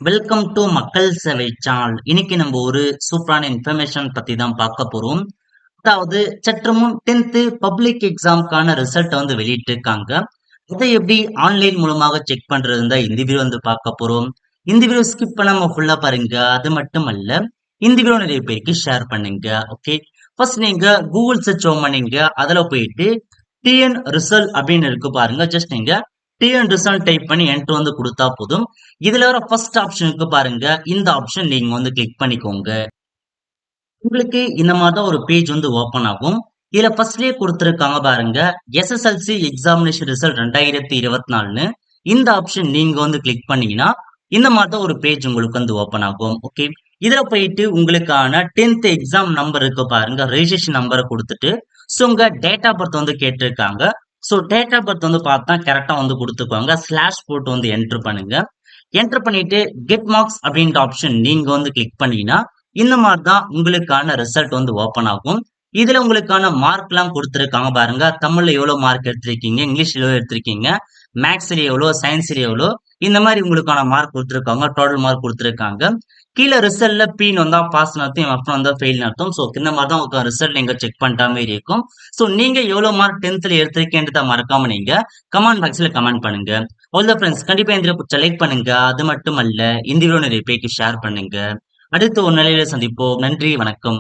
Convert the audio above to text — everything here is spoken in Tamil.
வெல்கம் டு மக்கள் சேவை சேனல். இன்னைக்கு நம்ம ஒரு சூப்பரான இன்ஃபர்மேஷன் பத்தி தான் பார்க்க போறோம். அதாவது சற்று முன் 10th பப்ளிக் எக்ஸாம்க்கான ரிசல்ட் வெளியிட்டு இருக்காங்க. அதை எப்படி ஆன்லைன் மூலமாக செக் பண்றது தான் இந்த வீடியோ பார்க்க போறோம். இந்த வீடியோ ஸ்கிப் பண்ணாம ஃபுல்லா பாருங்க. அது மட்டும் அல்ல, இந்த வீடியோ நிறைய பேருக்கு ஷேர் பண்ணுங்க. ஓகே, ஃபர்ஸ்ட் நீங்க கூகுள் சர்ச் பண்ணீங்க, அதுல போயிட்டு டிஎன் ரிசல்ட் அப்படின்னு இருக்கு பாருங்க. ஜஸ்ட் நீங்க டிஎன் ரிசல்ட் டைப் பண்ணி என்ட்ரு கொடுத்தா போதும். இதுல வர ஃபர்ஸ்ட் ஆப்ஷனுக்கு பாருங்க, இந்த ஆப்ஷன் நீங்க கிளிக் பண்ணிக்கோங்க. உங்களுக்கு இந்த மாதிரி தான் ஒரு பேஜ் ஓபன் ஆகும். இதுல ஃபர்ஸ்ட்லயே கொடுத்திருக்காங்க பாருங்க, எஸ்எஸ்எல்சி எக்ஸாமினேஷன் ரிசல்ட் 2024. இந்த ஆப்ஷன் நீங்க கிளிக் பண்ணீங்கன்னா இந்த மாதிரி தான் ஒரு பேஜ் உங்களுக்கு ஓபன் ஆகும். ஓகே, இதுல போயிட்டு உங்களுக்கான 10th எக்ஸாம் நம்பர் இருக்கு பாருங்க, ரெஜிஸ்ட்ரேஷன் நம்பரை கொடுத்துட்டு ஸோ உங்க டேட் ஆஃப் பர்த் கேட்டிருக்காங்க. ஸோ டேட் ஆஃப் பர்த் பார்த்தா கரெக்டா கொடுத்துக்கோங்க. ஸ்லாஷ் போட்டு என்ட்ரு பண்ணுங்க. என்டர் பண்ணிட்டு கெட் மார்க்ஸ் அப்படின்ற ஆப்ஷன் நீங்க கிளிக் பண்ணீங்கன்னா இந்த மாதிரி தான் உங்களுக்கான ரிசல்ட் ஓபன் ஆகும். இதுல உங்களுக்கான மார்க் எல்லாம் கொடுத்துருக்காங்க பாருங்க. தமிழ்ல எவ்வளவு மார்க் எடுத்திருக்கீங்க, இங்கிலீஷ்ல எவ்வளவு எடுத்திருக்கீங்க, மேக்ஸ்ல எவ்வளோ, சயின்ஸ்ல எவ்வளோ, இந்த மாதிரி உங்களுக்கான மார்க் கொடுத்துருக்காங்க. டோட்டல் மார்க் கொடுத்துருக்காங்க. கீழே ரிசல்ட்ல பின்னு வந்தா பாஸ் அர்த்தம், எஃப் வந்தா ஃபெயில் அர்த்தம். ஸோ இந்த மாதிரி தான் உங்களுக்கு ரிசல்ட் நீங்க செக் பண்ணிட்ட மாதிரி இருக்கும். ஸோ நீங்க எவ்வளவு மார்க் 10th எடுத்திருக்கேன்றத மறக்காம நீங்க கமெண்ட் பாக்ஸ்ல கமெண்ட் பண்ணுங்க. ஆல் த ஃப்ரெண்ட்ஸ், கண்டிப்பா இந்த வீடியோ லைக் பண்ணுங்க. அது மட்டும் அல்ல, இந்த வீடியோ நிறைய பேருக்கு ஷேர் பண்ணுங்க. அடுத்து ஒரு நிலையில சந்திப்போம். நன்றி, வணக்கம்.